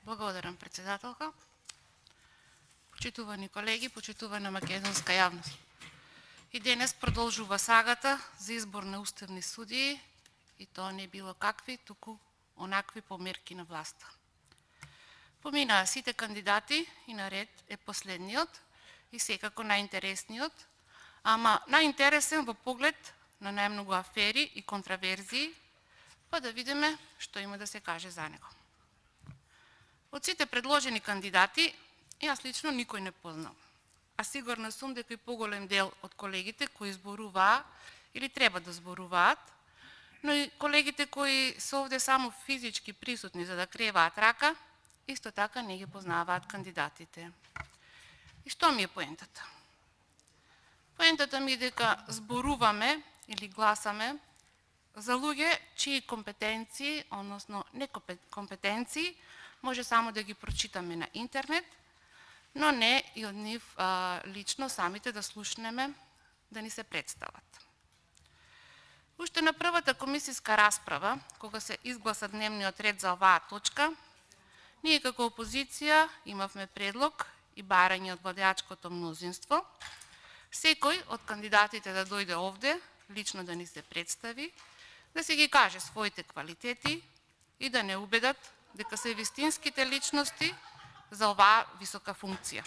Благодарам, председателка. Почитувани колеги, почитувана македонска јавност. И денес продолжува сагата за избор на уставни судии, и тоа не било какви, туку онакви померки на власта. Поминаа сите кандидати и наред е последниот и секако најинтересниот, ама најинтересен во поглед на најмногу афери и контраверзии, па да видиме што има да се каже за него. Од сите предложени кандидати, јас лично никој не познам, а сигурна сум дека и поголем дел од колегите кои зборуваа или треба да зборуваат, но и колегите кои се овде само физички присутни за да креваат рака, исто така не ги познаваат кандидатите. И што ми е поентата? Поентата ми е дека зборуваме или гласаме за луѓе чии компетенции, односно некомпетенции, може само да ги прочитаме на интернет, но не и од нив лично самите да слушнеме да ни се представат. Уште на првата комисијска расправа, кога се изгласа дневниот ред за оваа точка, ние како опозиција имавме предлог и барање од владеачкото мнозинство, секој од кандидатите да дојде овде, лично да ни се представи, да си ги каже своите квалитети и да не убедат дека се вистинските личности за оваа висока функција.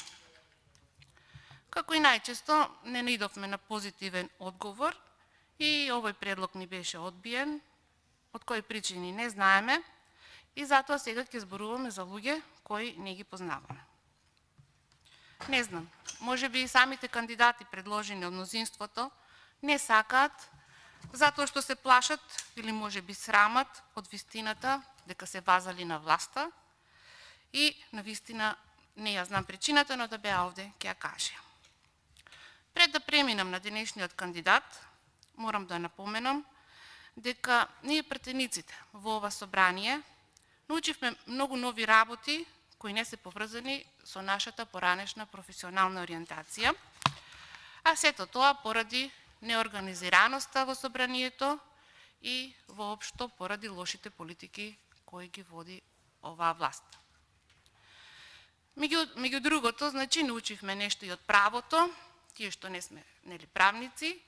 Како и најчесто не наидовме на позитивен одговор и овој предлог ни беше одбиен, од кои причини не знаеме и затоа сега ќе зборуваме за луѓе кои не ги познаваме. Не знам, можеби и самите кандидати предложени од мнозинството не сакаат затоа што се плашат или можеби срамат од вистината дека се вазали на власта и на вистина не ја знам причината, но да беа овде ќе ја кажа. Пред да преминам на денешниот кандидат, морам да напоменам дека ние пратениците во ова собрание научивме многу нови работи кои не се поврзани со нашата поранешна професионална ориентација, а сето тоа поради неорганизираноста во собранието и воопшто поради лошите политики кои ги води оваа власт. Меѓу другото, значи научивме нешто и од правото, тие што не сме правници,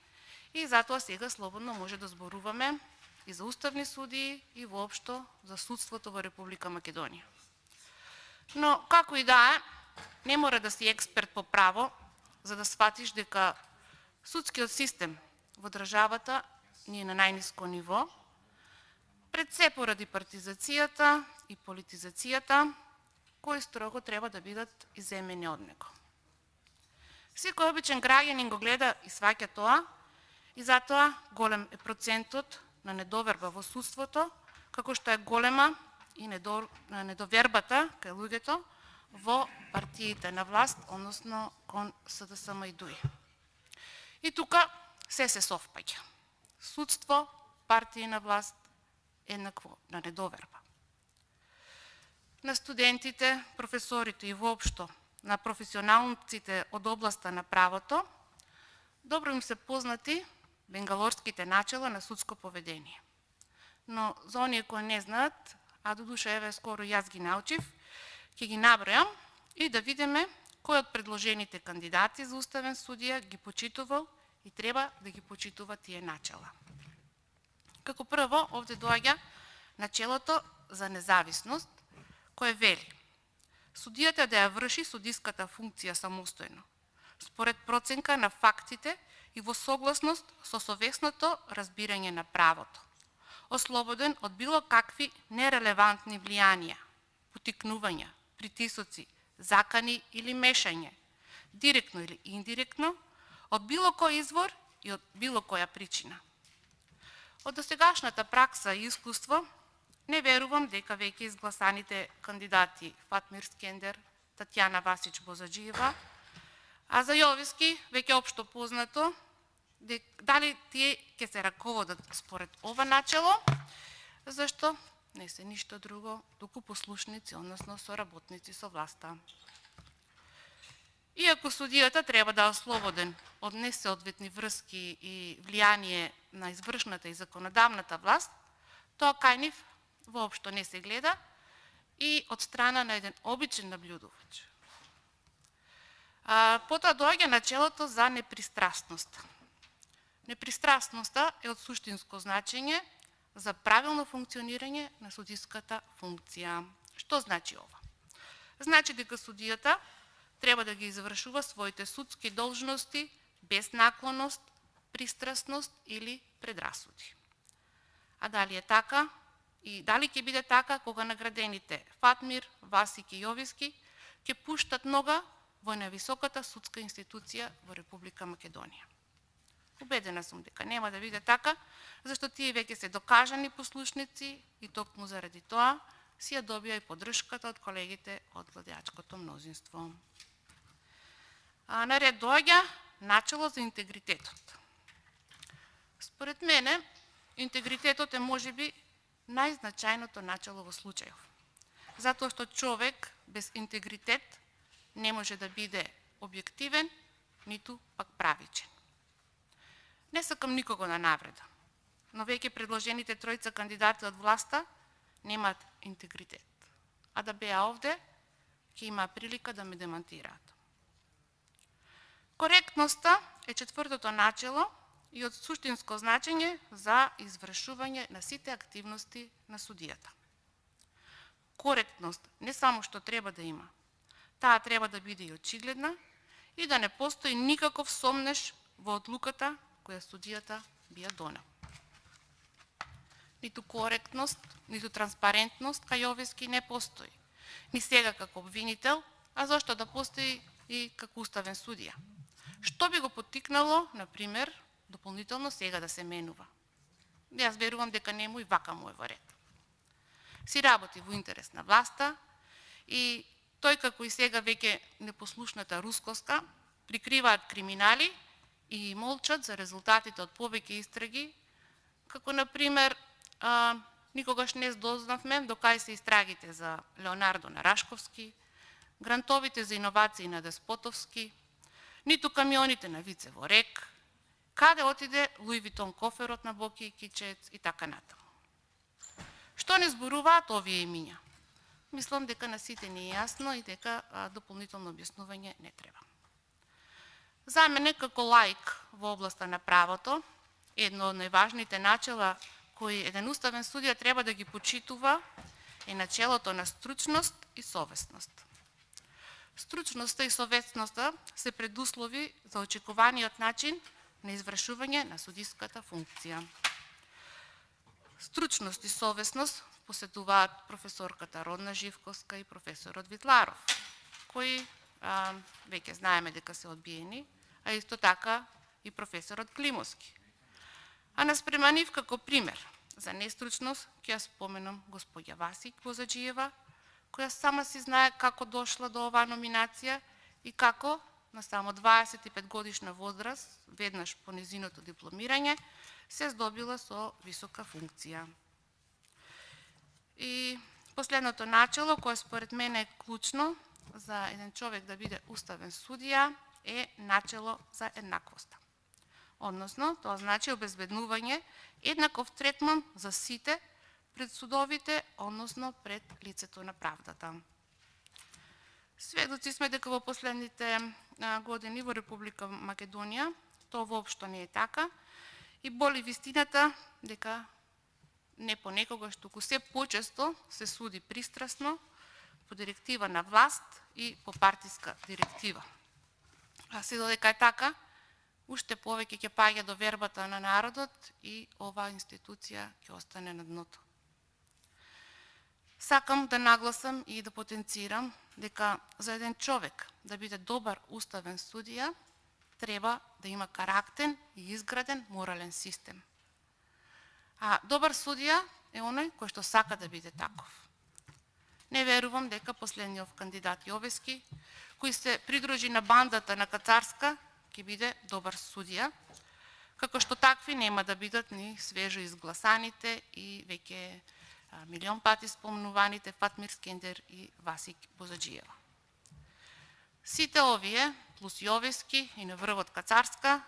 и затоа сега слободно може да зборуваме и за уставни судии и воопшто за судството во Република Македонија. Но како и да е, не мора да си експерт по право за да сватиш дека судскиот систем во државата ни е на најниско ниво, пред се поради партизацијата и политизацијата, кои строго треба да бидат иземени од него. Секој обичен граѓанин го гледа и сваќа тоа, и затоа голем е процентот на недоверба во судството, како што е голема и недовербата кај луѓето во партиите на власт, односно кон СДСМ и ДУИ. И тука се совпаѓа. Судство, партии на власт, еднакво на недоверба. На студентите, професорите и воопшто на професионалците од областа на правото, добро им се познати бенгалорските начела на судско поведение. Но за оние кои не знаат, а до душа еве скоро јас ги научив, ќе ги набројам и да видиме кој од предложените кандидати за уставен судија ги почитувал и треба да ги почитува тие начела. Како прво, овде доаѓа начелото за независност, кое вели: судијата да ја врши судиската функција самостојно, според проценка на фактите и во согласност со совесното разбирање на правото, ослободен од било какви нерелевантни влијанија, потикнувања, притисоци, закани или мешање, директно или индиректно, од било кој извор и од било која причина. Од досегашната пракса и искуство не верувам дека веќе изгласаните кандидати Фатмир Скендер, Татјана Васич Бозаџиева, а за Јовиски веќе општо познато дали тие ќе се раководат според ова начело, зашто не се ништо друго, туку послушници, односно соработници со власта. Иако судијата треба да е ослободен од несоодветни врски и влијание на извршната и законодавната власт, тоа кај нив воопшто не се гледа и од страна на еден обичен наблюдувач. Потоа доаѓа начелото за непристрасност. Непристрасноста е од суштинско значење за правилно функционирање на судиската функција. Што значи ова? Значи дека судијата треба да ги извршува своите судски должности без наклоност, пристрасност или предрасуди. А дали е така и дали ќе биде така кога наградените Фатмир, Васик и Јовиски ќе пуштат нога во највисоката судска институција во Република Македонија? Убедена сум дека нема да биде така, зашто тие веќе се докажани послушници и токму заради тоа си ја добија и поддршката од колегите од владеачкото мнозинство. Наред доаѓа начело за интегритетот. Според мене, интегритетот е можеби најзначајното начело во случајов. Затоа што човек без интегритет не може да биде објективен, ниту пак правичен. Не сакам никого на навреда, но веќе предложените тројца кандидати од власта немаат интегритет. А да беа овде, ќе има прилика да ме демантираат. Коректноста е четвртото начело и од суштинско значење за извршување на сите активности на судијата. Коректност не само што треба да има, таа треба да биде и очигледна и да не постои никаков сомнеш во одлуката која судијата би ја донел. Ниту коректност, ниту транспарентност кај Јовиски не постои. Ни сега како обвинител, а зошто да постои и како уставен судија? Што би го поттикнало, например, дополнително сега да се менува? Јас верувам дека нему и вака му е во ред. Си работи во интерес на власта и тој како и сега веќе непослушната рускоска прикриваат криминали и молчат за резултатите од повеќе истраги, како например никогаш не дознавме до кај се истрагите за Леонардо на Рашковски, грантовите за иновации на Деспотовски, ниту камионите на Вице во РЕК, каде отиде Луи Витон коферот на Боки и Кичец и така натаму. Што не зборуваат овие имиња? Мислам дека на сите ни е јасно и дека дополнително објаснување не треба. За мене како лаик во областа на правото, едно од најважните начела кои еден уставен судија треба да ги почитува е начелото на стручност и совесност. Стручноста и совесноста се предуслови за очекуваниот начин на извршување на судиската функција. Стручност и совесност поседуваат професорката Родна Живковска и професорот Витларов, кои веќе знаеме дека се одбиени, а исто така и професорот Климовски. А наспрема нив како пример за нестручност ќе ја споменам господја Васик Бозаджиева, која сама си знае како дошла до оваа номинација и како на само 25 годишна возраст, веднаш по незиното дипломирање, се здобила со висока функција. И последното начело, кое според мене е клучно за еден човек да биде уставен судија, е начело за еднаквоста. Односно, тоа значи обезбеднување еднаков третман за сите пред судовите, односно пред лицето на правдата. Сведоци сме дека во последните години во Република Македонија тоа воопшто не е така и боли вистината дека не понекогаш, туку се почесто се суди пристрасно по директива на власт и по партиска директива. А се додека е така, уште повеќе ќе паѓа до вербата на народот и оваа институција ќе остане на дното. Сакам да нагласам и да потенцирам дека за еден човек да биде добар уставен судија треба да има карактен и изграден морален систем. А добар судија е оној кој што сака да биде таков. Не верувам дека последниот кандидат Јовески, кој се придружи на бандата на Кацарска, ќе биде добар судија, како што такви нема да бидат ни свежо изгласаните и веќе милион пати спомнуваните Фатмир Скендер и Васик Бозаджиева. Сите овие, плюс Јовески и на врвот Кацарска,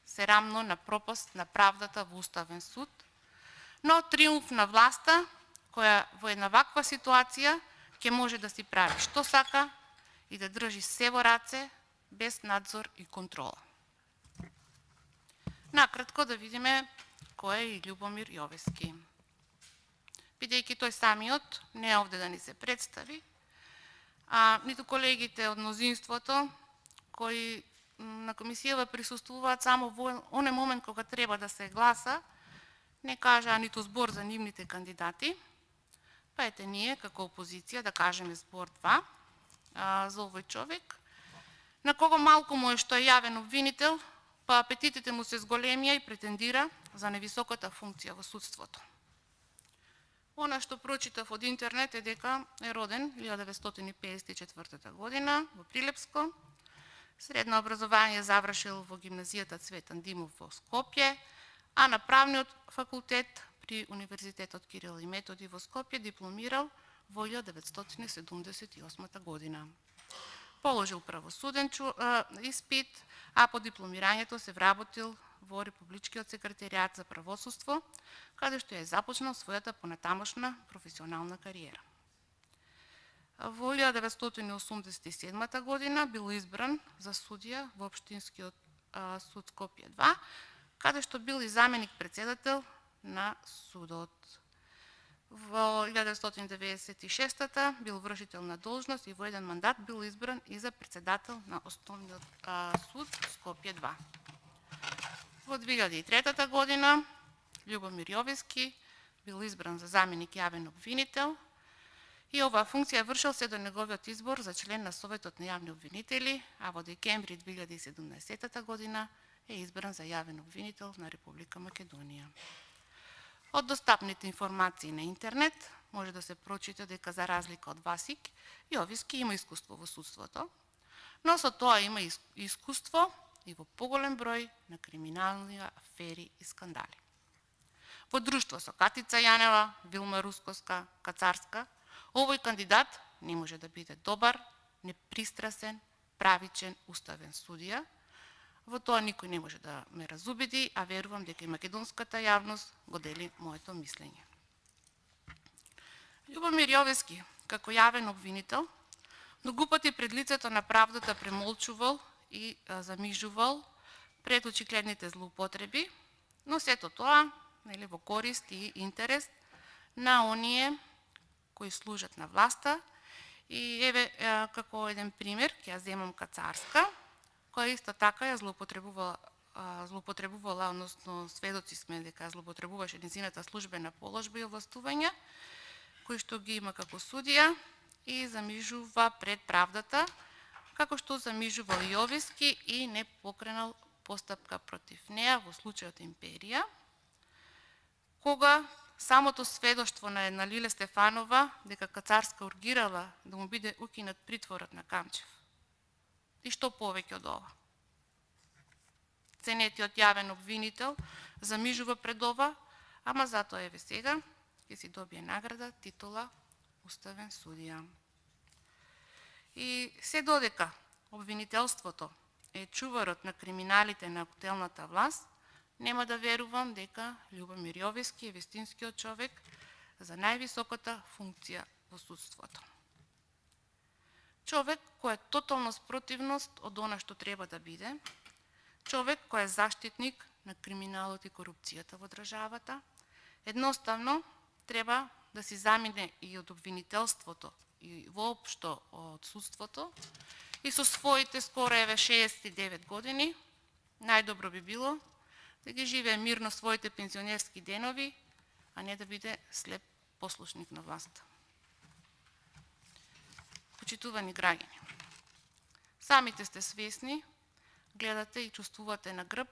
се рамно на пропаст на правдата во Уставен суд, но триумф на власта која во една ваква ситуација ќе може да си прави што сака и да држи се во раце без надзор и контрола. Накратко да видиме кој е и Љубомир Јовески. Бидејќи тој самиот не е овде да ни се представи, а ниту колегите од мнозинството кои на комисијава присуствуваат само во оне момент кога треба да се гласа, не кажаа ниту збор за нивните кандидати, па ете ние како опозиција да кажеме збор два за овој човек, на кого малку му е што е јавен обвинител, па апетитите му се зголемија и претендира за невисоката функција во судството. Она што прочитав од интернет е дека е роден 1954 година во Прилепско, средно образование завршил во гимназијата Цветан Димов во Скопје, а на правниот факултет при Универзитетот Кирил и Методи во Скопје дипломирал во 1978 година. Положил правосуден испит, а по дипломирањето се вработил во Републичкиот секретаријат за правосудство, каде што е започнал својата понатамошна професионална кариера. Во 1987 година бил избран за судија во Општинскиот суд Скопје 2, каде што бил и заменик председател на судот. Во 1996 бил вршител на должност и во еден мандат бил избран и за председател на Основниот суд Скопје 2. Во 2003 година Љубомир Јовески бил избран за заменик јавен обвинител и оваа функција вршил се до неговиот избор за член на Советот на јавни обвинители, а во декември 2017 година е избран за јавен обвинител на Република Македонија. Од достапните информации на интернет може да се прочита дека за разлика од Васик, Јовески има искуство во судството, но со тоа има искуство и во поголем број на криминални афери и скандали. Во друштво со Катица Јанева, Вилма Рускоска, Кацарска, овој кандидат не може да биде добар, непристрасен, правичен, уставен судија. Во тоа никој не може да ме разубеди, а верувам дека и македонската јавност го дели моето мислење. Љубомир Јовески, како јавен обвинител, многу пати пред лицето на правдата премолчувал и замижувал пред очигледните злоупотреби, но сето тоа во корист и интерес на оние кои служат на власта. И еве како еден пример, ќе ја земам Кацарска, која исто така ја злоупотребувала, односно сведоци сме дека злоупотребуваше нејзината службена положба и овластувања, кои што ги има како судија и замижува пред правдата, како што замижувал Јовески и не покренал постапка против неа во случајот Империја, кога самото сведоштво на една Лиле Стефанова дека Кацарска ургирала да му биде укинат притворот на Камчев. И што повеќе од ова? Ценетиот јавен обвинител замижува пред ова, ама затоа еве сега ќе си добие награда, титула уставен судија. И се додека обвинителството е чуварот на криминалите на актуелната власт, нема да верувам дека Љубомир Јовески е вистинскиот човек за највисоката функција во судството. Човек кој е тотална спротивност од она што треба да биде, човек кој е заштитник на криминалот и корупцијата во државата, едноставно треба да си замине и од обвинителството и воопшто од судството и со своите скоро 69 години, најдобро би било да ги живее мирно своите пензионерски денови, а не да биде слеп послушник на власта. Почитувани граѓани, самите сте свесни, гледате и чувствувате на грб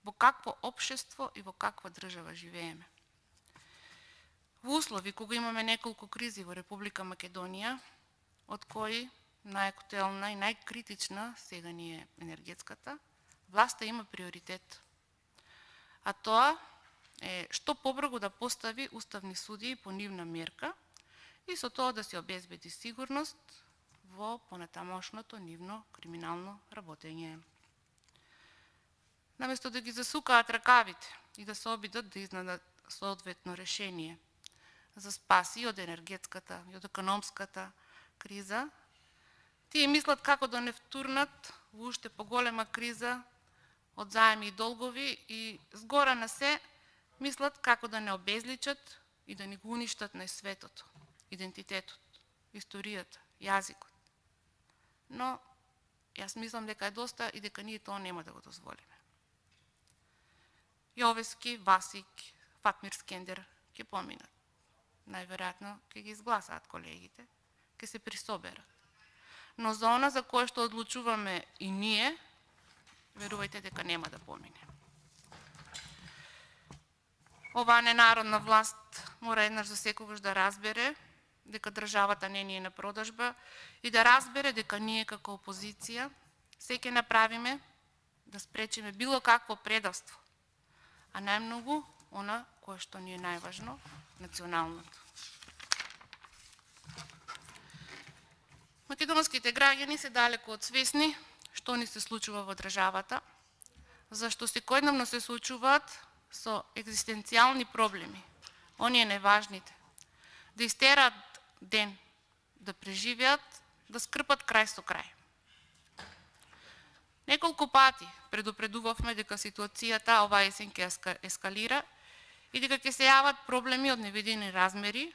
во какво општество и во каква држава живееме. Во услови кога имаме неколку кризи во Република Македонија, од кои најактуелна и најкритична сега ни е енергетската, власта има приоритет. А тоа е што побрзо да постави уставни судии по нивна мерка и со тоа да се обезбеди сигурност во понатамошното нивно криминално работење. Наместо да ги засукаат ракавите и да се обидат да изнадат соодветно решение за спас и од енергетската, и од економската криза, тие мислат како да не втурнат во уште поголема криза од заеми и долгови и згора на се мислат како да не обезличат и да ни го уништат на светото, идентитетот, историјата, јазикот. Но јас мислам дека е доста и дека ние тоа нема да го дозволиме. Јовески, Васик, Фатмир Скендер ќе поминат. Најверојатно ќе ги изгласаат колегите, ќе се присоберат. Но за она за кое што одлучуваме и ние, верувајте дека нема да помине. Оваа ненародна власт мора еднаш за секогаш да разбере дека државата не ни е на продажба и да разбере дека ние како опозиција се ќе направиме да спречиме било какво предавство, а најмногу она кое што ни е најважно, националното. Македонските граѓани се далеку од свесни што ни се случува во државата, зашто секојдневно се случуваат со екзистенцијални проблеми, оние неважните, да истераат ден, да преживеат, да скрпат крај со крај. Неколку пати предупредувавме дека ситуацијата оваа есен ќе ескалира и дека ќе се јават проблеми од невидени размери,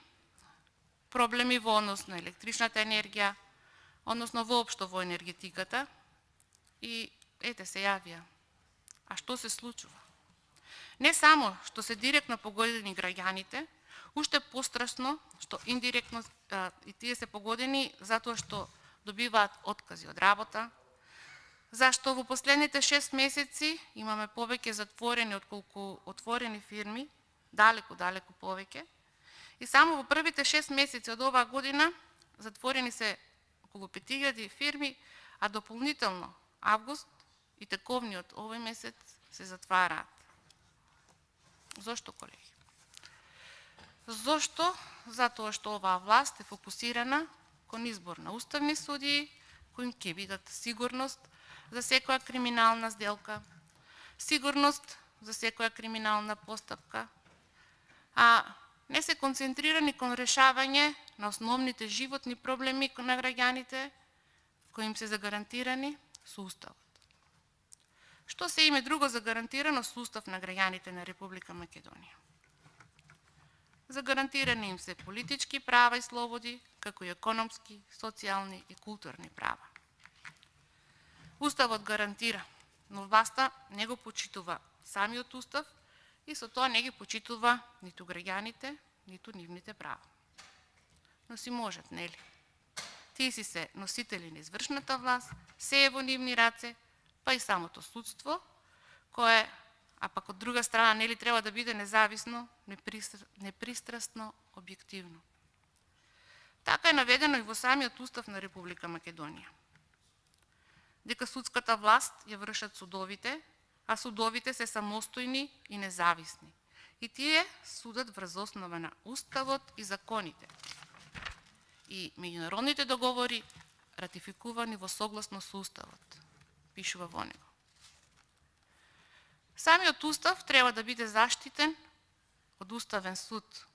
проблеми во однос на електричната енергија, односно воопшто во енергетиката, и ете се јавија. А што се случува? Не само што се директно погодени граѓаните, уште пострашно што индиректно и тие се погодени затоа што добиваат откази од работа, зашто во последните 6 месеци имаме повеќе затворени отколку отворени фирми, далеку повеќе, и само во првите 6 месеци од оваа година затворени се околу 5000 фирми, а дополнително август и тековниот овој месец се затвараат. Зошто, колеги? Зошто? Затоа што оваа власт е фокусирана кон избор на уставни судии, кои ќе бидат сигурност за секоја криминална сделка, сигурност за секоја криминална постапка, а не се концентрирани кон решавање на основните животни проблеми на граѓаните, кои им се загарантирани со Уставот. Што се име друго загарантирано со Устав на граѓаните на Република Македонија? Загарантирани им се политички права и слободи, како и економски, социјални и културни права. Уставот гарантира, но власта не го почитува самиот Устав и со тоа не ги почитува ниту граѓаните, ниту нивните права. Но си можат, нели? Тие си се носители на извршната власт, се е во нивни раце, па и самото судство, кое, а пак од друга страна, нели треба да биде независно, непристрасно, објективно. Така е наведено и во самиот Устав на Република Македонија. Дека судската власт ја вршат судовите, а судовите се самостојни и независни. И тие судат врз основа на Уставот и законите. И меѓународните договори ратификувани во согласно со Уставот, пишува во него. Самиот Устав треба да биде заштитен од Уставен суд,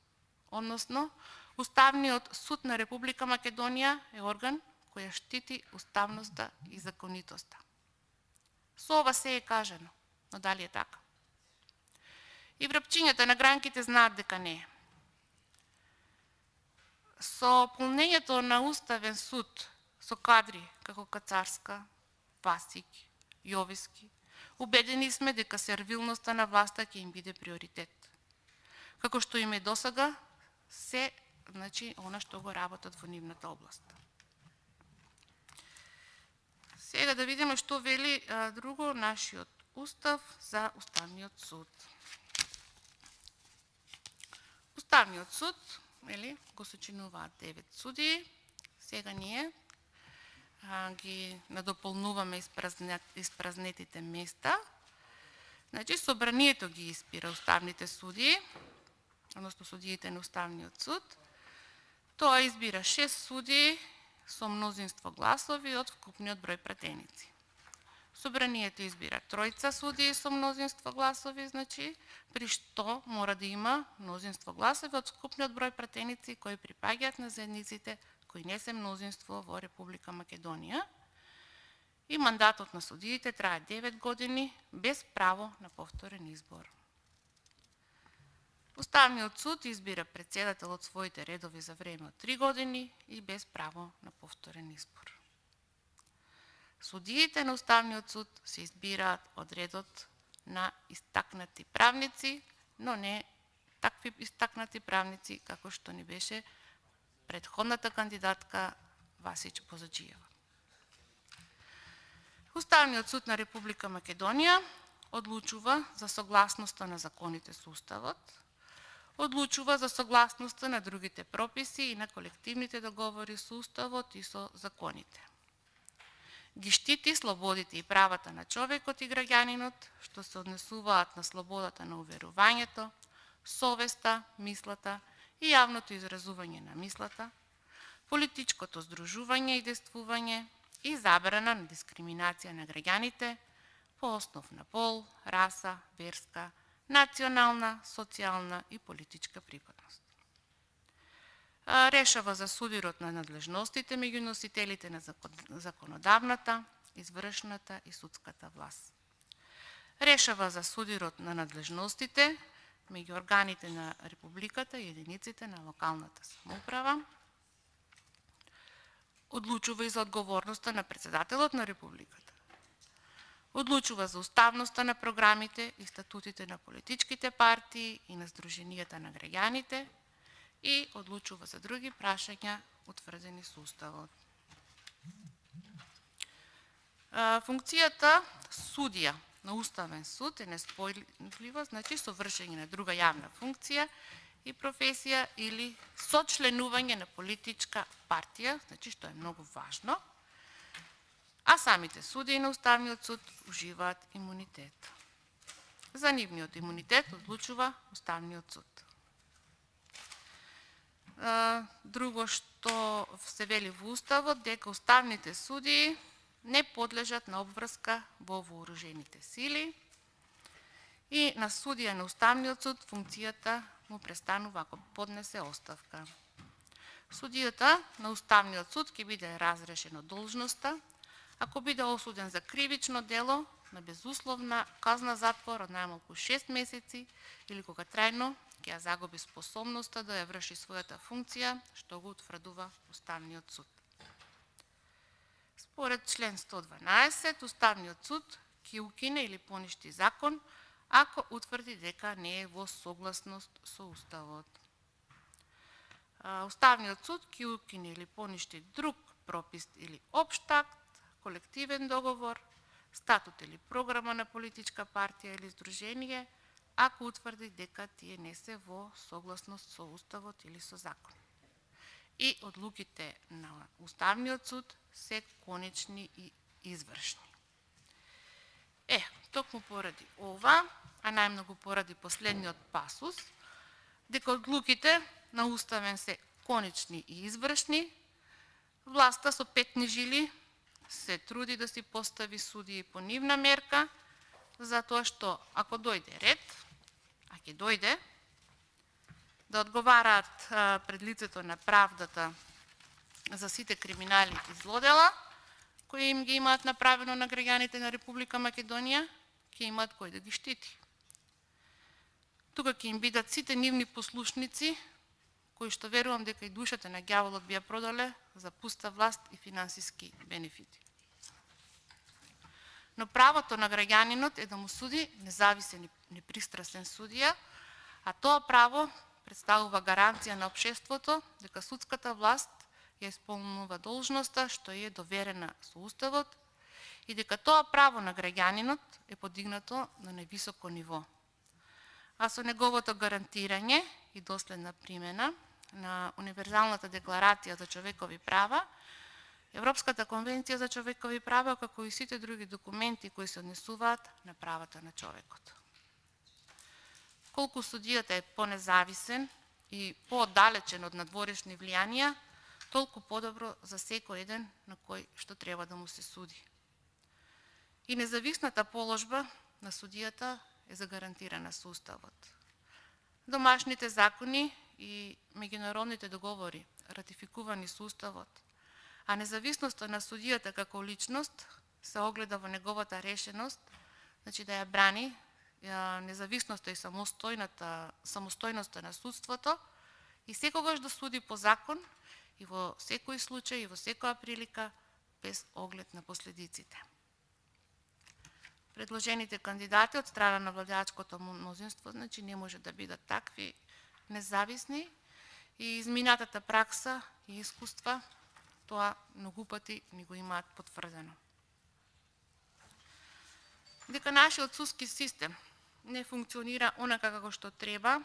односно Уставниот суд на Република Македонија е орган кој ја штити уставноста и законитоста. Со ова се е кажано, но дали е така? И врапчињата на гранките знаат дека не е. Со полнењето на Уставен суд со кадри како Кацарска, Васик, Јовески, убедени сме дека сервилноста на власта ќе им биде приоритет. Како што им е досега се, значи, она што го работат во нивната област. Сега да видиме што вели друго нашиот Устав за Уставниот суд. Уставниот суд, го сочинуваат 9 судии. Сега ние ги надополнуваме испразнетите места. Значи, собранието ги избира уставните судии, односно судиите на Уставниот суд. Тоа избира 6 судии со мнозинство гласови од вкупниот број пратеници. Собранието избира тројца судии со мнозинство гласови, значи, при што мора да има мнозинство гласови од скупниот број пратеници кои припаѓаат на заедниците кои не се мнозинство во Република Македонија. И мандатот на судиите трае 9 години без право на повторен избор. Уставниот суд избира председател од своите редови за време од 3 години и без право на повторен избор. Судиите на Уставниот суд се избираат од редот на истакнати правници, но не такви истакнати правници како што ни беше предходната кандидатка Васич Бозаџиева. Уставниот суд на Република Македонија одлучува за согласноста на законите со Уставот, одлучува за согласноста на другите прописи и на колективните договори со Уставот и со законите. Ги штити слободите и правата на човекот и граѓанинот, што се однесуваат на слободата на уверувањето, совеста, мислата и јавното изразување на мислата, политичкото здружување и действување и забрана на дискриминација на граѓаните по основ на пол, раса, верска, национална, социјална и политичка припадност. Решава за судирот на надлежностите меѓу носителите на законодавната, извршната и судската власт. Решава за судирот на надлежностите меѓу органите на Републиката и единиците на локалната самоуправа. Одлучува и за одговорноста на председателот на Републиката. Одлучува за уставноста на програмите и статутите на политичките партии и на здруженијата на граѓаните и одлучува за други прашања утврдени со Уставот. Функцијата судија на Уставен суд е неспојлива, значи со вршење на друга јавна функција и професија или сочленување на политичка партија, значи што е многу важно, а самите судии на Уставниот суд уживаат имунитет. За нивниот имунитет одлучува Уставниот суд. Друго што се вели во Уставот, дека уставните судии не подлежат на обврска во вооружените сили и на судија на Уставниот суд функцијата му престанува ако поднесе оставка. Судијата на Уставниот суд ќе биде разрешен од должноста ако биде осуден за кривично дело на безусловна казна затвор од најмалку 6 месеци или кога трајно ќе ја загуби способноста да ја врши својата функција, што го утврдува Уставниот суд. Според член 112, Уставниот суд ќе укине или поништи закон ако утврди дека не е во согласност со Уставот. Уставниот суд ќе укине или поништи друг пропис или општ акт, колективен договор, статут или програма на политичка партија или здружение, ако утврди дека тие не се во согласност со Уставот или со закон. И одлуките на Уставниот суд се конечни и извршни. Токму поради ова, а најмногу поради последниот пасус, дека одлуките на Уставен се конечни и извршни, власта со петни жили се труди да си постави судии по нивна мерка, затоа што ако дојде ред, а ќе дојде, да одговараат пред лицето на правдата за сите криминали и злодела, кои им ги имаат направено на граѓаните на Република Македонија, ќе имаат кој да ги штити. Тука ќе им бидат сите нивни послушници, кои што верувам дека и душата на ѓаволот би ја продале за пуста власт и финансиски бенефити. Но правото на граѓанинот е да му суди независен и непристрасен судија, а тоа право представува гаранција на општеството дека судската власт ја исполнува должноста што е доверена со Уставот и дека тоа право на граѓанинот е подигнато на највисоко ниво. А со неговото гарантирање и доследна примена на Универзалната декларација за човекови права, Европската конвенција за човекови права, како и сите други документи кои се однесуваат на правата на човекот. Колку судијата е понезависен и пооддалечен од надворешни влијанија, толку подобро за секој еден на кој што треба да му се суди. И независната положба на судијата е загарантирана со Уставот. Домашните закони и меѓународните договори, ратификувани со Уставот, а независноста на судијата како личност се огледа во неговата решеност, значи да ја брани независноста и самостојноста на судството и секогаш да суди по закон и во секој случај и во секоја прилика без оглед на последиците. Предложените кандидати од страна на владеачкото мнозинство, значи не може да бидат такви независни и изминатата пракса и искуства тоа многу пати ни го имаат потврдено. Дека нашиот судски систем не функционира онака како што треба,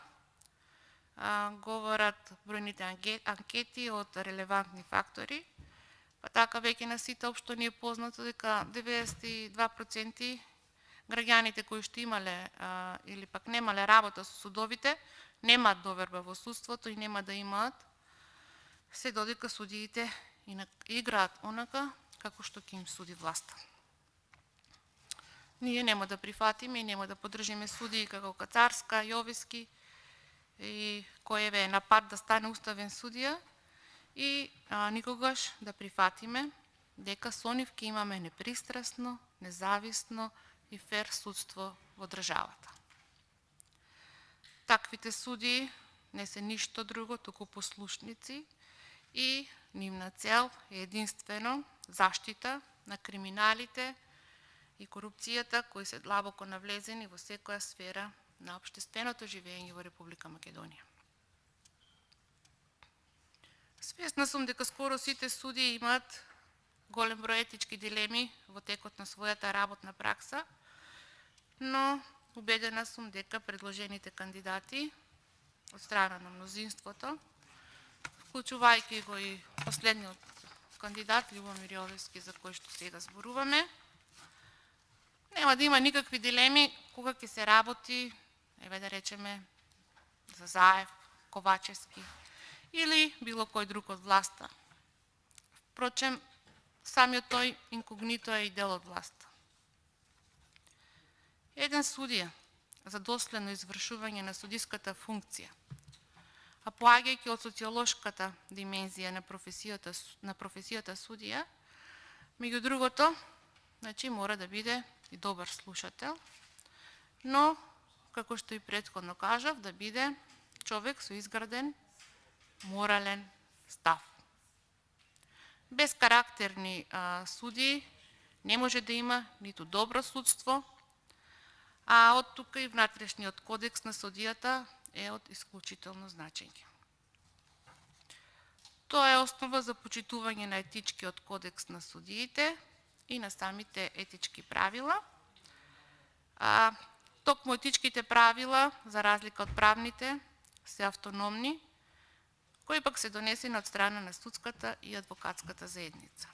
говорат бројните анкети од релевантни фактори, па така веќе на сите општо ни е познато дека 92% граѓаните кои што имале или пак немале работа со судовите, немаат доверба во судството и нема да имаат, се додека судиите играат онака како што ќе им суди власта. Ние нема да прифатиме и нема да поддржиме судии како Кацарска, Јовески и кој е на пат да стане уставен судија и никогаш да прифатиме дека со нив ќе имаме непристрасно, независно и фер судство во државата. Таквите судии не се ништо друго, туку послушници и нивна цел е единствено заштита на криминалите и корупцијата кои се длабоко навлезени во секоја сфера на општественото живење во Република Македонија. Свесна сум дека скоро сите судии имаат голем број етички дилеми во текот на својата работна пракса, но убедена сум дека предложените кандидати од страна на мнозинството, вклучувајќи го и последниот кандидат Љубомир Јовески, за кој што сега зборуваме, нема да има никакви дилеми кога ќе се работи, еве да речеме, за Заев, Ковачевски или било кој друг од власта. Впрочем, самиот тој инкогнито е и дел од власта. Еден судија за доследно извршување на судиската функција, а поаѓајќи од социолошката димензија на професијата судија, меѓу другото, значи мора да биде и добар слушател, но, како што и претходно кажав, да биде човек со изграден морален став. Без карактерни судии не може да има ниту добро судство, а од тука и внатрешниот кодекс на судијата е од исклучително значење. Тоа е основа за почитување на етичкиот кодекс на судиите и на самите етички правила. Токму етичките правила, за разлика од правните, се автономни, кои пак се донесени од страна на судската и адвокатската заедница.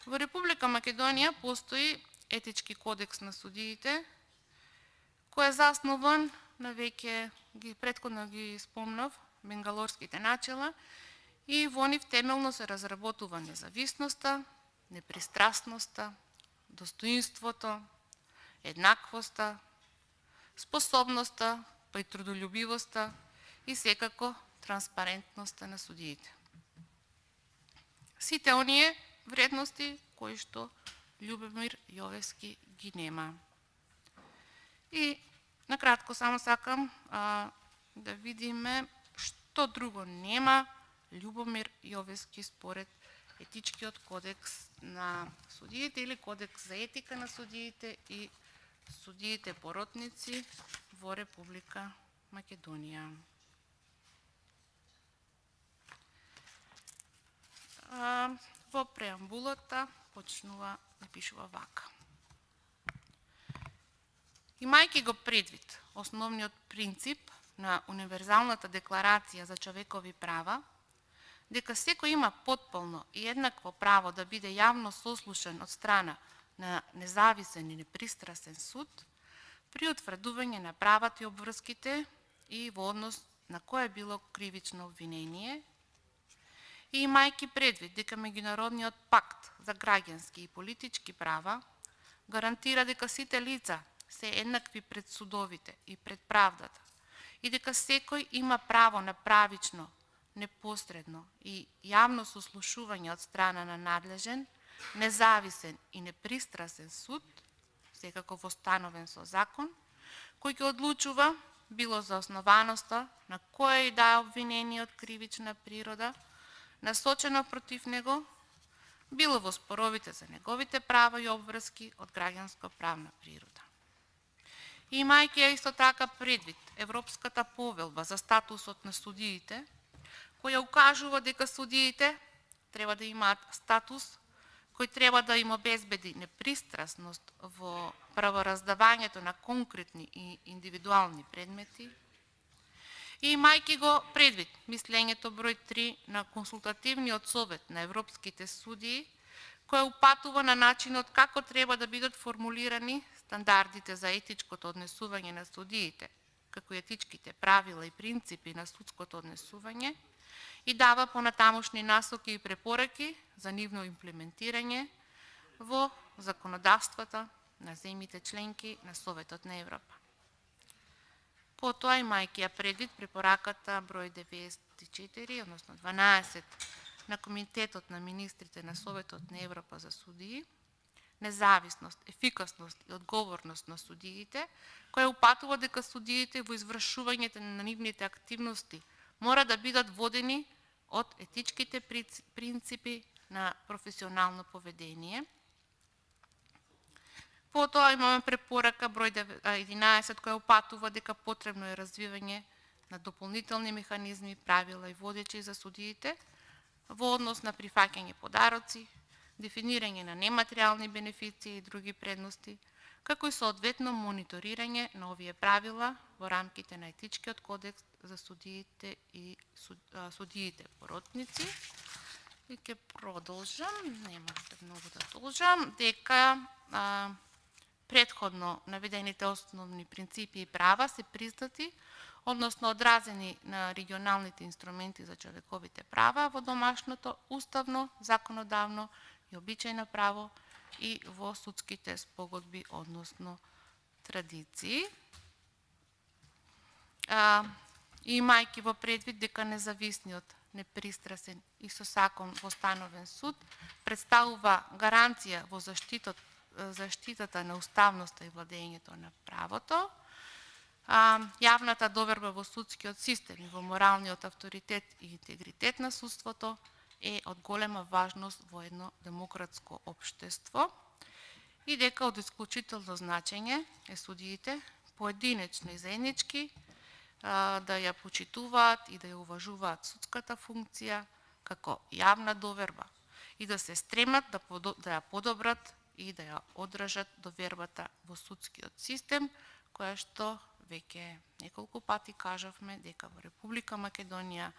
Во Република Македонија постои етички кодекс на судиите, кој е заснован на веќе претходно ги спомнав бенгалорските начела и во нив темелно се разработува независноста, непристрасноста, достоинството, еднаквоста, способноста, па и трудолюбивоста и секако транспарентноста на судиите. Сите оние вредности кои што Љубомир Јовески ги нема. И накратко само сакам да видиме што друго нема Љубомир Јовески според етичкиот кодекс на судиите или кодекс за етика на судиите и судиите поротници во Република Македонија. Во преамбулата почнува да пишува вака. Имајќи го предвид основниот принцип на Универзалната декларација за човекови права, дека секој има потполно и еднакво право да биде јавно сослушан од страна на независен и непристрасен суд, при утврдување на правата и обврските и во однос на кое било кривично обвинение, и имајќи предвид дека Меѓународниот пакт за граѓански и политички права гарантира дека сите лица се еднакви пред судовите и пред правдата и дека секој има право на правично, непосредно и јавно сослушување од страна на надлежен, независен и непристрасен суд, секако востановен со закон, кој ќе одлучува било за основаноста на кое и да е обвинение од кривична природа, насочено против него, било во споровите за неговите права и обврски од граѓанско-правна природа. Имајќи ја исто така предвид Европската повелба за статусот на судиите, која укажува дека судиите треба да имаат статус кој треба да им обезбеди непристрасност во правораздавањето на конкретни и индивидуални предмети, и имајќи го предвид мислењето број 3 на Консултативниот совет на европските судии, која упатува на начинот како треба да бидат формулирани стандардите за етичкото однесување на судиите, како и етичките правила и принципи на судското однесување, и дава понатамошни насоки и препораки за нивно имплементирање во законодавствата на земјите членки на Советот на Европа. Потоа, имајќи ја предвид препораката број 94, односно 12 на Комитетот на министрите на Советот на Европа за судии, независност, ефикасност и одговорност на судиите, која упатува дека судиите во извршувањето на нивните активности мора да бидат водени од етичките принципи на професионално поведение. Потоа имаме препорака број 11 која упатува дека потребно е развивање на дополнителни механизми, правила и водечи за судиите во однос на прифаќање подароци, дефинирање на нематеријални бенефиции и други предности, како и соодветно мониторирање на овие правила во рамките на етичкиот кодекс за судиите и судиите поротници. И ќе продолжам, нема многу да должам, дека претходно наведените основни принципи и права се признати, односно одразени на регионалните инструменти за човековите права во домашното, уставно, законодавно и обичајно право и во судските спогодби, односно традиции. Имајќи во предвид дека независниот, непристрасен и со закон востановен суд представува гаранција во заштитата на уставноста и владењето на правото, јавната доверба во судскиот систем и во моралниот авторитет и интегритет на судството е од голема важност во едно демократско општество и дека од исклучително значење е судиите поединечно и заеднички да ја почитуваат и да ја уважуваат судската функција како јавна доверба и да се стремат да ја подобрат и да ја одржат довербата во судскиот систем, која што веќе неколку пати кажавме дека во Република Македонија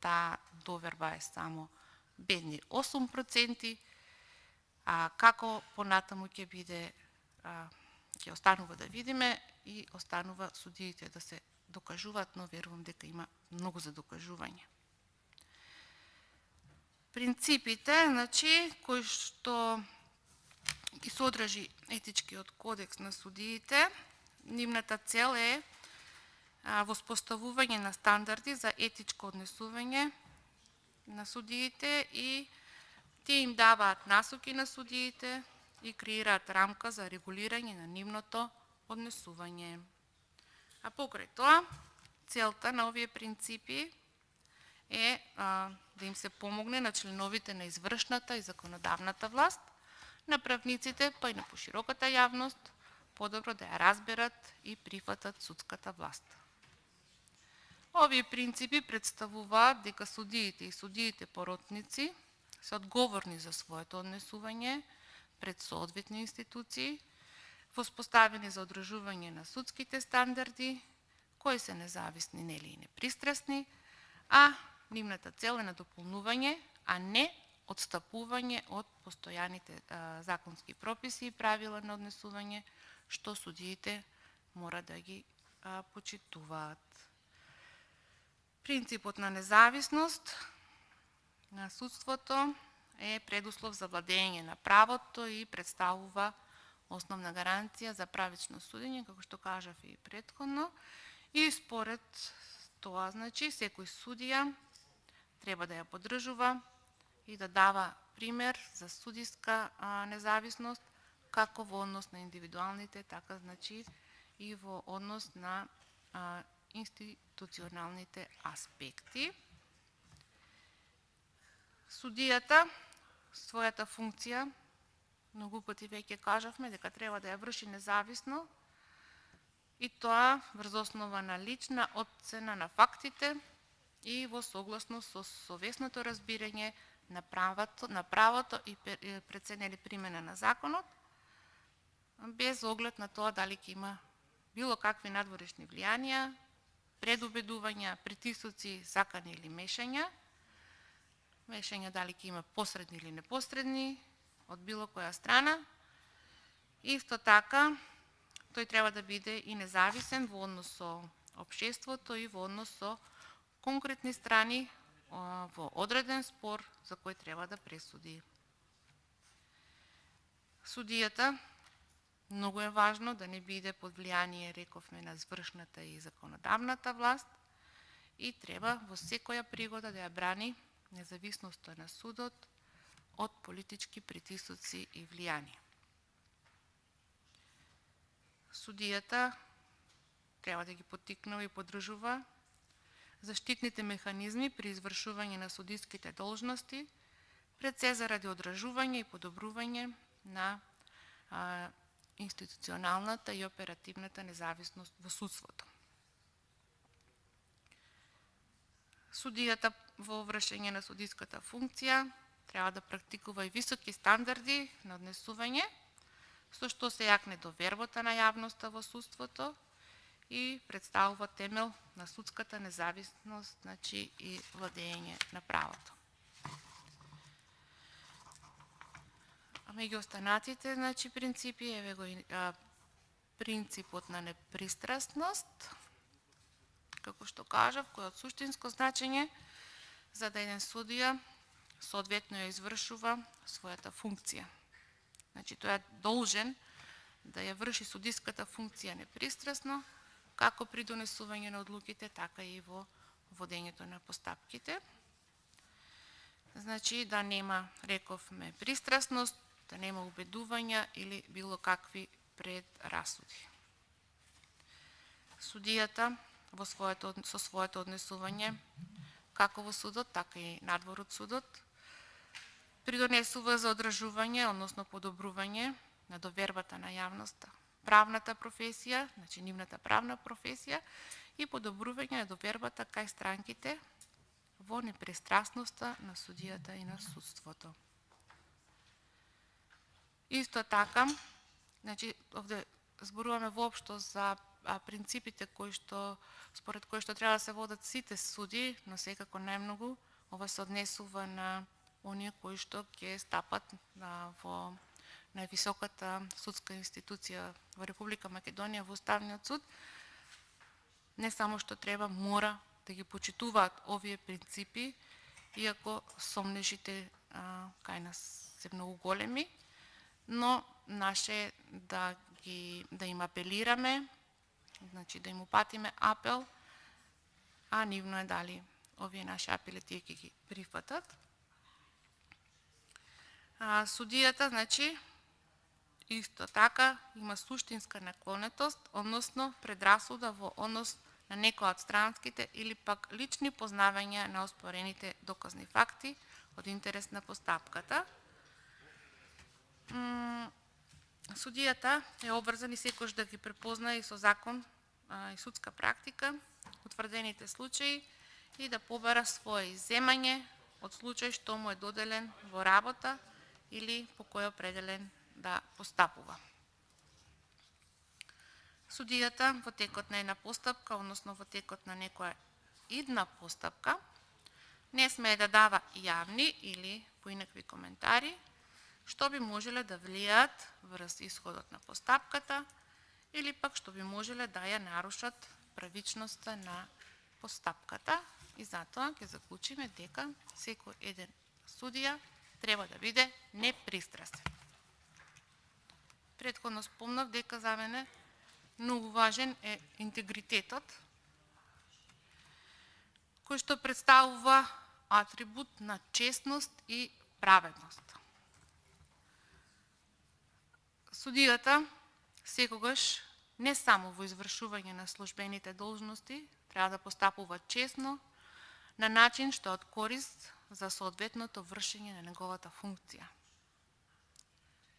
таа доверба е само бедни 8%, а како понатаму ќе биде, ќе останува да видиме и останува судиите да се докажуваат, но верувам дека има многу за докажување. Принципите, кои што ги содржи етичкиот кодекс на судиите, нивната цел е воспоставување на стандарди за етичко однесување на судиите и тие им даваат насоки на судиите и креираат рамка за регулирање на нивното однесување. А покрај тоа, целта на овие принципи е да им се помогне на членовите на извршната и законодавната власт, на правниците, па и на пошироката јавност, подобро да ја разберат и прифатат судската власт. Овие принципи представуваат дека судиите и судиите поротници се одговорни за своето однесување пред соодветни институции, воспоставени за одржување на судските стандарди, кои се независни, нели и непристрасни, а нивната цел е на дополнување, а не одстапување од постојаните законски прописи и правила на однесување, што судиите мора да ги почитуваат. Принципот на независност на судството е предуслов за владење на правото и представува основна гаранција за правично судење, како што кажав и претходно. И според тоа, значи, секој судија треба да ја поддржува и да дава пример за судиска независност, како во однос на индивидуалните, така значи и во однос на институционалните аспекти. Судијата својата функција, многу пати веќе кажавме дека треба да ја врши независно, и тоа врз основа на лична оцена на фактите и во согласност со совесното разбирање на правото и прецена или примена на законот, без оглед на тоа дали ќе има било какви надворешни влијанија, предубедувања, притисоци, закани или мешања дали ќе има посредни или непосредни од било која страна. Исто така, тој треба да биде и независен во однос со општеството и во однос со конкретни страни во одреден спор за кој треба да пресуди. Судијата, многу е важно да не биде под влијание, рековме, на извршната и законодавната власт, и треба во секоја пригода да ја брани независноста на судот од политички притисоци и влијание. Судијата треба да ги поттикнува и поддржува заштитните механизми при извршување на судиските должности, пред се заради одржување и подобрување на институционалната и оперативната независност во судството. Судијата во вршење на судиската функција треба да практикува и високи стандарди на однесување, со што се јакне довербата на јавноста во судството и представува темел на судската независност, значи и владење на правото. Меѓу останатите, значи, принципи, еве го принципот на непристрасност, како што кажав, кој е од суштинско значење за да еден судија соодветно ја извршува својата функција. Значи, тој е должен да ја врши судиската функција непристрасно, како при донесување на одлуките, така и во водењето на постапките. Значи, да нема, рековме, пристрасност, да нема убедувања или било какви предрасуди. Судијата со своето однесување, како во судот, така и надвор од судот, придонесува за одржување, односно подобрување на довербата на јавноста, правната професија, значи нивната правна професија, и подобрување на довербата кај странките во непристрасноста на судијата и на судството. Исто така, значи, овде зборуваме воопшто за принципите според кои што треба да се водат сите суди, но секако најмногу ова се однесува на оние кои што ќе стапат во највисоката судска институција во Република Македонија, во Уставниот суд. Не само што треба, мора да ги почитуваат овие принципи, иако сомнежите кај нас се многу големи, но наше да им апелираме, значи да им упатиме апел, а нивно е дали овие наши апели тие ќе ги прифатат. Судијата, значи, исто така има суштинска наклонетост, односно предрасуда во однос на некоја од странските или пак лични познавања на оспорените доказни факти од интерес на постапката. Судијата е обврзан и секојаш да ги препозна и со закон и судска практика утврдените случаи и да побара свое изземање од случај што му е доделен во работа или по кој е определен да постапува. Судијата во текот на една постапка, односно во текот на некоја идна постапка, не смее да дава јавни или поинакви коментари, што би можеле да влијаат врз исходот на постапката или пак што би можеле да ја нарушат правичноста на постапката, и затоа ќе заклучиме дека секој еден судија треба да биде непристрасен. Претходно спомнав дека за мене многу важен е интегритетот, кој што представува атрибут на честност и праведност. Судијата секогаш не само во извршување на службените должности треба да постапува честно на начин што е од корист за соодветното вршење на неговата функција.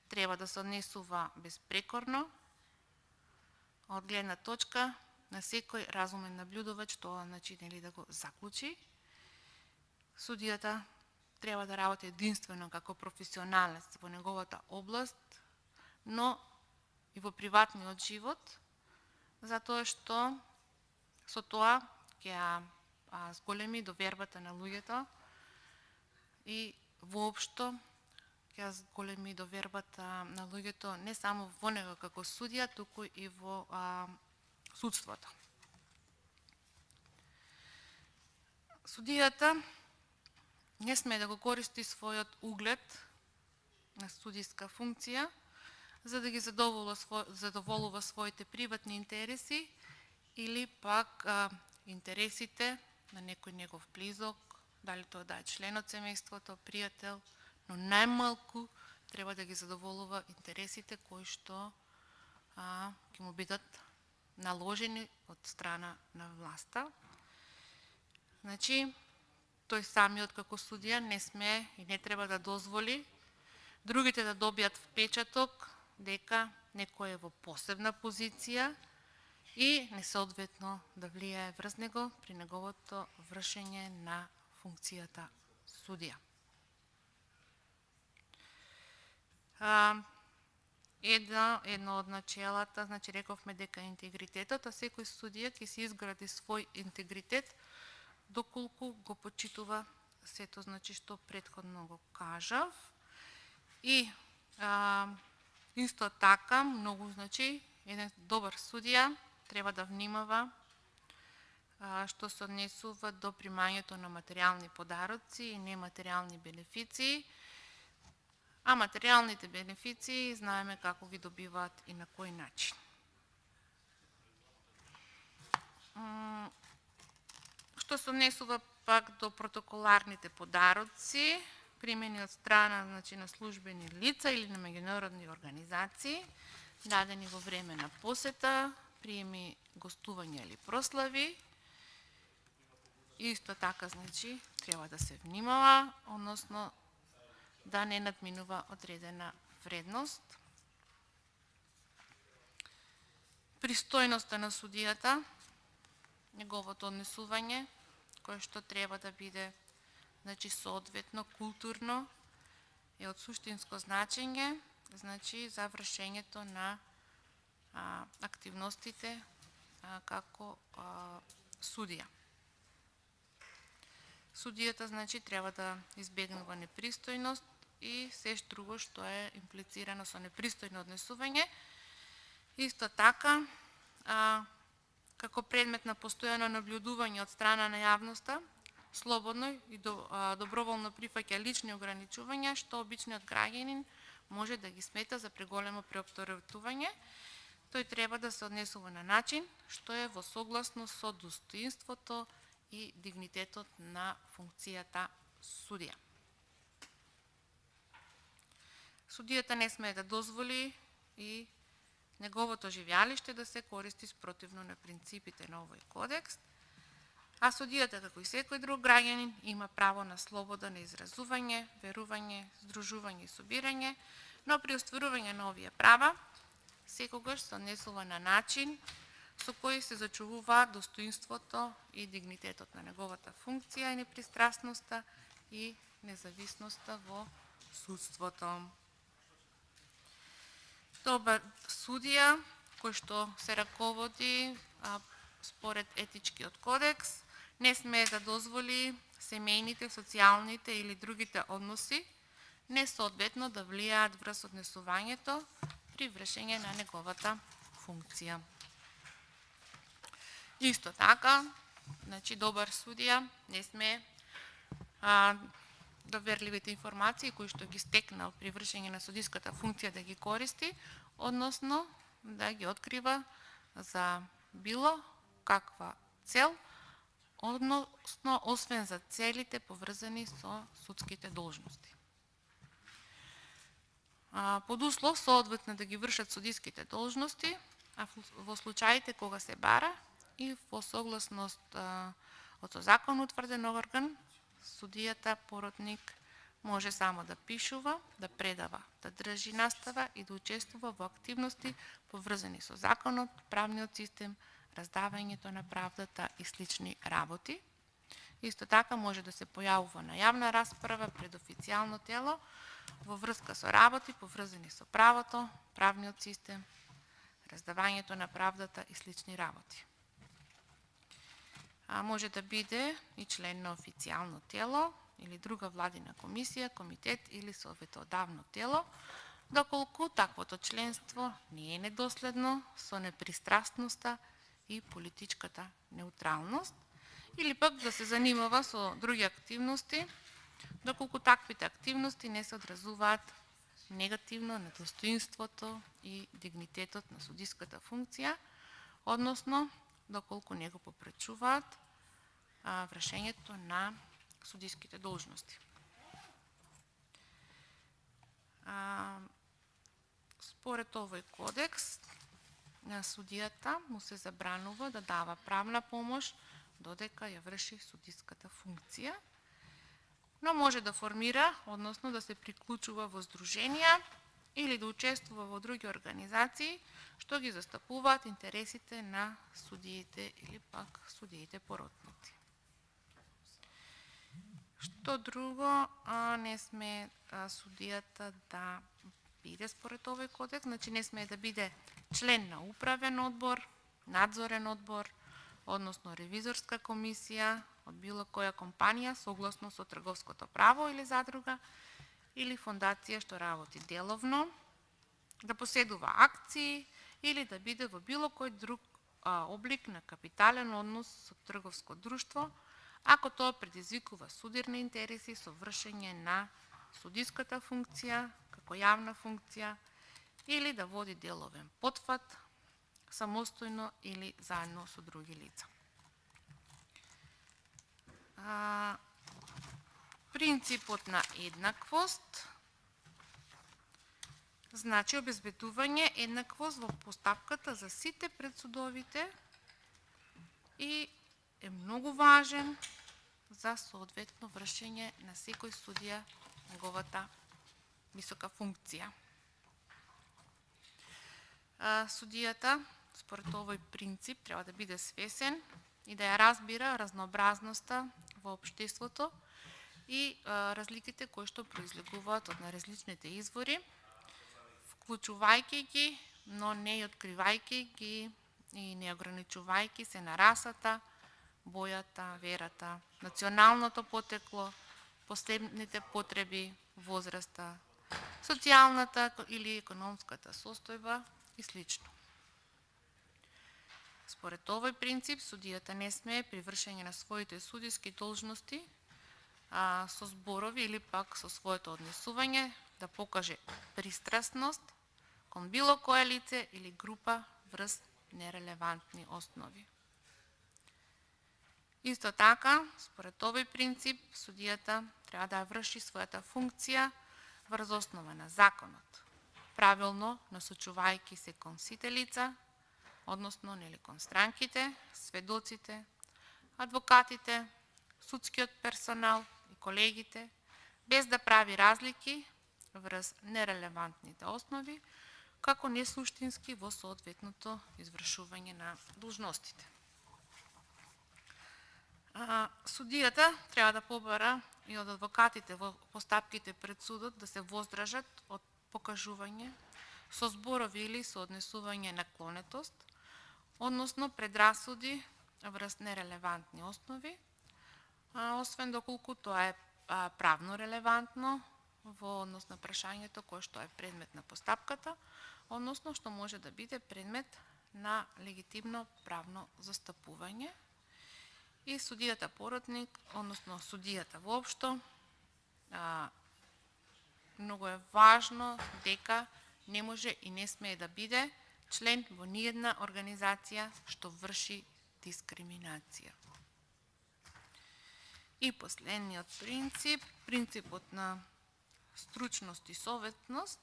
Треба да се однесува безпрекорно од гледна точка на секој разумен наблюдувач тоа нели да го заклучи. Судијата треба да работи единствено како професионалец во неговата област, но и во приватниот живот, затоа што со тоа ќе зголеми довербата на луѓето и воопшто ќе зголеми довербата на луѓето не само во него како судија, туку и во судството. Судијата не сме да го користи својот углед на судиска функција за да ги задоволува своите приватни интереси или пак интересите на некој негов близок, дали тоа да е член од семејството, пријател, но најмалку треба да ги задоволува интересите кои што ќе му бидат наложени од страна на власта. Значи, тој самиот како судија не сме и не треба да дозволи другите да добијат впечаток дека некој е во посебна позиција и несоодветно да влијае врз него при неговото вршење на функцијата судија. Едно од начелата, значи рековме дека интегритетот, а секој судија ќе се изгради свој интегритет доколку го почитува сето, значи што претходно го кажав. И исто така, многу, значи, еден добар судија треба да внимава што се однесува до примањето на материјални подароци и нематеријални бенефиции, а материјалните бенефиции знаеме како ги добиваат и на кој начин. Што се однесува пак до протоколарните подароци, примени од страна, значи, на службени лица или на меѓународни организации, дадени во време на посета, приеми, гостувања или прослави. Исто така, значи, треба да се внимава, односно да не надминува одредена вредност. Пристојноста на судијата, неговото однесување, кое што треба да биде, значи, соодветно, културно, е од суштинско значење, значи, за вршењето на активностите како судија. Судијата, значи, треба да избегнува непристојност и се друго што е имплицирано со непристојно однесување. Исто така, како предмет на постојано наблюдување од страна на јавноста, слободно и доброволно прифаќа лични ограничувања што обичниот граѓанин може да ги смета за преголемо преоптеретување. Тој треба да се однесува на начин што е во согласно со достоинството и дигнитетот на функцијата судија. Судијата не смее да дозволи и неговото живеалиште да се користи спротивно на принципите на овој кодекс, а судијата, како и секој друг граѓанин, има право на слобода на изразување, верување, здружување и собирање, но при остварување на овие права секогаш се однесува на начин со кој се зачувува достоинството и дигнитетот на неговата функција и непристрасноста и независноста во судството. Добар судија, кој што се раководи според етичкиот кодекс, не смее да дозволи семејните, социјалните или другите односи несоодветно да влијаат врз однесувањето при вршење на неговата функција. Исто така, значи, добар судија не смее доверливите информации кои што ги стекнал при вршење на судиската функција да ги користи, односно да ги открива за било каква цел, односно освен за целите поврзани со судските должности. Под услов соодветно да ги вршат судиските должности, а во случаите кога се бара и во согласност од закон утврден орган, судијата поротник може само да пишува, да предава, да држи настава и да учествува во активности поврзани со законот, правниот систем, раздавањето на правдата и слични работи. Исто така може да се појавува на јавна расправа пред официјално тело во врска со работи поврзани со правото, правниот систем, раздавањето на правдата и слични работи. Може да биде и член на официјално тело или друга владина комисија, комитет или советодавно тело, доколку таквото членство не е недоследно со непристрасноста и политичката неутралност, или пак да се занимава со други активности, доколку таквите активности не се одразуваат негативно на достоинството и дигнитетот на судиската функција, односно доколку не го попречуваат вршењето на судиските должности. Според овој кодекс на судијата му се забранува да дава правна помош додека ја врши судиската функција, но може да формира, односно да се приклучува во здруженија или да учествува во други организации што ги застапуваат интересите на судиите или пак судиите поротници. Што друго не сме судијата да биде според овој кодекс, значи не сме да биде член на управен одбор, надзорен одбор, односно ревизорска комисија од било која компанија согласно со трговското право или задруга или фондација што работи деловно, да поседува акции или да биде во било кој друг облик на капитален однос со трговско друштво, ако тоа предизвикува судирни интереси со вршење на судиската функција како јавна функција или да води деловен потфат самостојно или заедно со други лица. Принципот на еднаквост значи обезбедување еднаквост во постапката за сите пред судовите и е многу важен за соодветно вршење на секој судија неговата висока функција. Судијата според овој принцип треба да биде свесен и да ја разбира разнообразноста во општеството и разликите кои што произлегуваат од различните извори, вклучувајќи ги, но не и откривајќи ги и не ограничувајќи се на расата, бојата, верата, националното потекло, посебните потреби, возраста, социјалната или економската состојба и слично. Според овој принцип, судијата не смее при вршење на своите судиски должности со зборови или пак со своето однесување да покаже пристрасност кон било кое лице или група врз нерелевантни основи. Исто така, според овој принцип, судијата треба да врши својата функција врз основа на законот, правилно насочувајќи се кон сите лица, односно кон странките, сведоците, адвокатите, судскиот персонал и колегите, без да прави разлики врз нерелевантните основи, како несуштински во соодветното извршување на должностите. Судијата треба да побара и од адвокатите во постапките пред судот да се воздржат од покажување со зборови или со однесување на клонетост, односно предрасуди врз нерелевантни основи, освен доколку тоа е правно релевантно во однос на прашањето кое што е предмет на постапката, односно што може да биде предмет на легитимно правно застапување. И судијата поротник, односно судијата воопшто, многу е важно дека не може и не смее да биде член во ниедна организација што врши дискриминација. И последниот принцип, принципот на стручност и советност,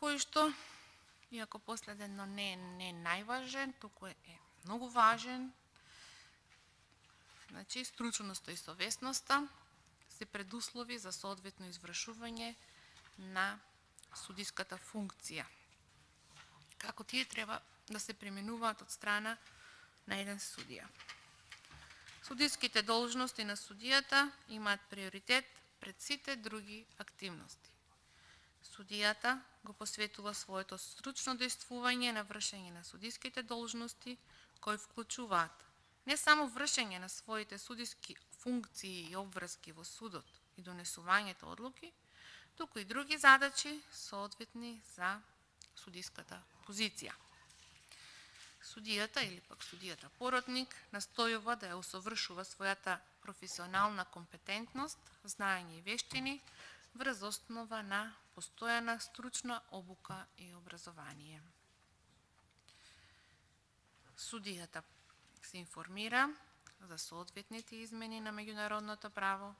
кој што, иако последно не е најважен, туку е многу важен. Значи, стручноста и совесноста се предуслови за соодветно извршување на судиската функција. Како тие треба да се применуваат од страна на еден судија. Судиските должности на судијата имаат приоритет пред сите други активности. Судијата го посветува своето стручно действување на вршење на судиските должности, кои вклучуваат не само вршење на своите судиски функции и обврски во судот и донесувањето одлуки, туку и други задачи соодветни за судиската позиција. Судијата или пак судијата поротник настојува да ја усовршува својата професионална компетентност, знаење и вештини врз основа на постојана стручна обука и образование. Судијата се информира за соодветните измени на меѓународното право,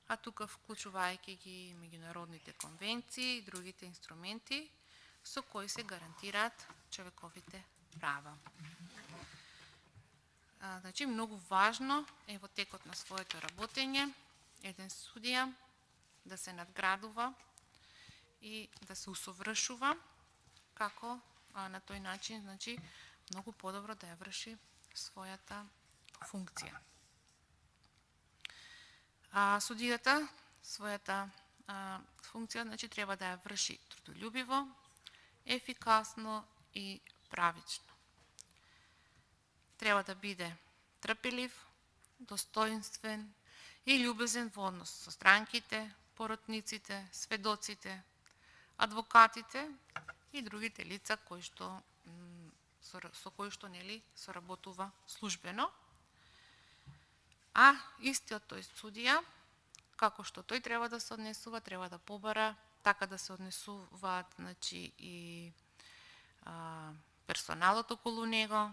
а тука вклучувајќи ги меѓународните конвенции и другите инструменти со кои се гарантираат човековите права. Значи, многу важно е во текот на своето работење еден судија да се надградува и да се усовршува, како на тој начин, значи, многу подобро да ја врши својата функција. Судијата својата функција, значи, треба да ја врши трудолюбиво, ефикасно и правично. Треба да биде трпелив, достоинствен и љубезен во однос со странките, поротниците, сведоците, адвокатите и другите лица со кои што нели соработува службено. А истиот тој судија, како што тој треба да се однесува, треба да побара така да се однесуваат, значи, и персоналот околу него,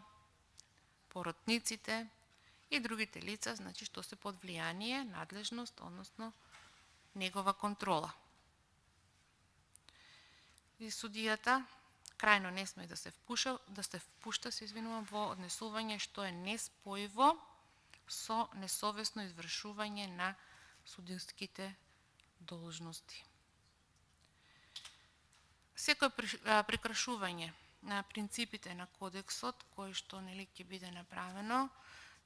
поротниците и другите лица, значи, што се под влијание, надлежност, односно негова контрола. И судијата крајно не сме да се впушта во однесување што е неспојиво со несовесно извршување на судиските должности. Секој прекршување на принципите на кодексот, кој што нели ќе биде направено,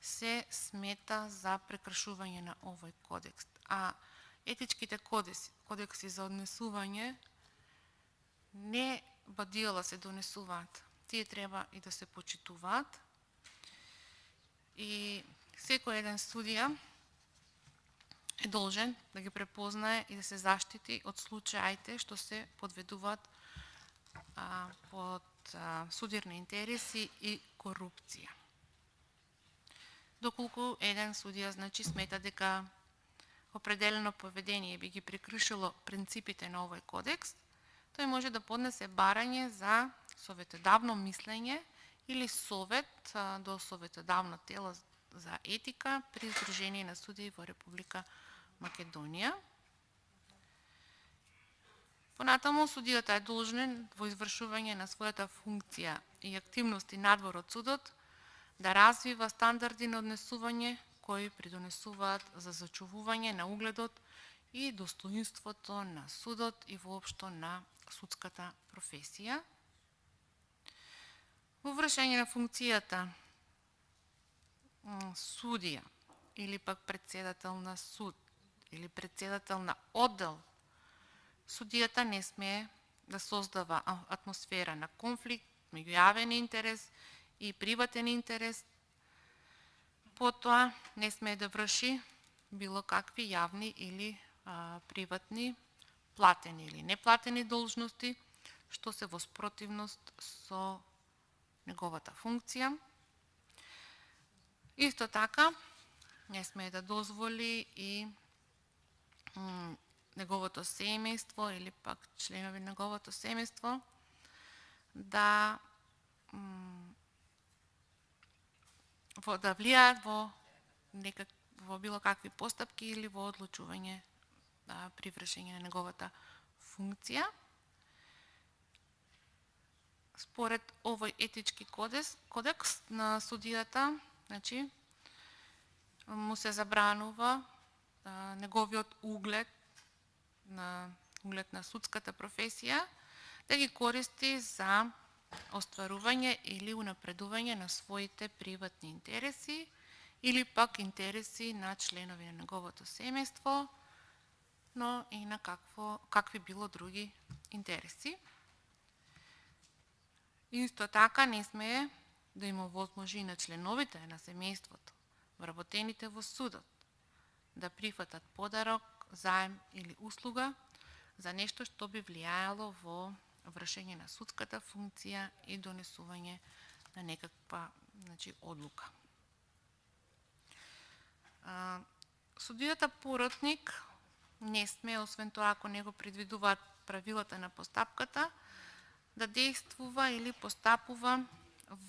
се смета за прекршување на овој кодекс. А етичките кодекси за однесување не бадијала се донесуваат. Тие треба и да се почитуваат. И секој еден судија е должен да ги препознае и да се заштити од случаите што се подведуваат под судирни интереси и корупција. Доколку еден судија, значи, смета дека определено поведение би ги прекршило принципите на овој кодекс, тој може да поднесе барање за советодавно мислење или совет до советодавно тело за етика при Сдружение на судии во Република Македонија. Понатаму, судијата е должен во извршување на својата функција и активности надвор од судот да развива стандарди на однесување кои придонесуваат за зачувување на угледот и достоинството на судот и воопшто на судската професија. Во вршење на функцијата судија или пак председател на суд или председател на оддел, судијата не смее да создава атмосфера на конфликт меѓу јавен интерес и приватен интерес. Потоа не смее да врши било какви јавни или приватни, платени или неплатени должности, што се во спротивност со неговата функција. Исто така, не смее да дозволи и неговото семејство или пак членови на неговото семејство да влијаат во било какви постапки или во одлучување при вршење на неговата функција. Според овој етички кодекс на судијата, значи, му се забранува неговиот углед на судската професија да ги користи за остварување или унапредување на своите приватни интереси или пак интереси на членови на неговото семејство, но и на какви било други интереси. Исто така не смее да им овозможи на членовите на семејството, вработените во судот, да прифатат подарок, заем или услуга за нешто што би влијаело во вршење на судската функција и донесување на некаква, значи, одлука. Судијата поротник не смее, освен тоа ако не го предвидуваат правилата на постапката, да действува или постапува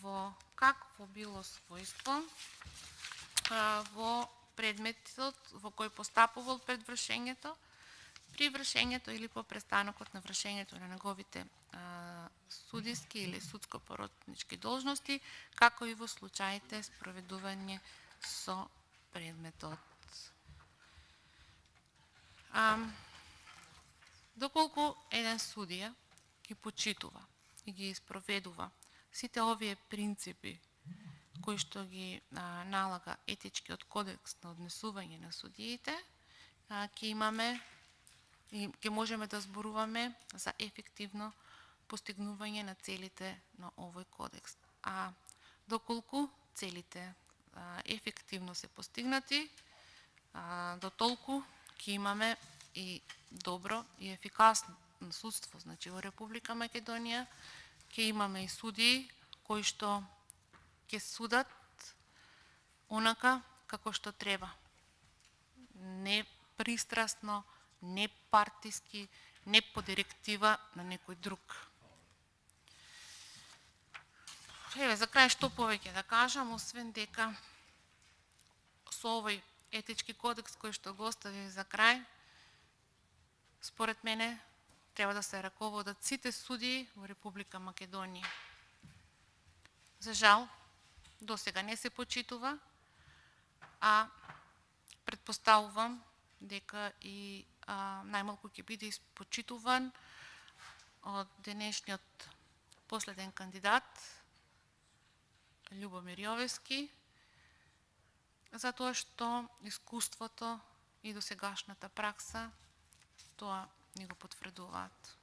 во какво било својство во предметот во кој постапувал пред вршењето, при вршењето или по престанокот на вршењето на неговите судиски или судско-поротнички должности, како и во случаите спроведување со предметот. Доколку еден судија ги почитува и ги испроведува сите овие принципи кои што ги налага етичкиот кодекс на однесување на судиите, ќе можеме да зборуваме за ефективно постигнување на целите на овој кодекс. А доколку целите ефективно се постигнати, до толку ќе имаме и добро и ефикасно судство. Значи во Република Македонија ќе имаме и судии кои што ќе судат онака како што треба. Не пристрасно, не партиски, не по директива на некој друг. Еве, за крај што повеќе да кажам, освен дека со овој етички кодекс кој што го остави за крај, според мене треба да се раководат сите судии во Република Македонија. За жал, до сега не се почитува, а предпоставувам дека и најмалку ќе биде почитуван од денешниот последен кандидат Љубомир Јовевски, затоа што искуството и досегашната пракса тоа ни го потврдуваат.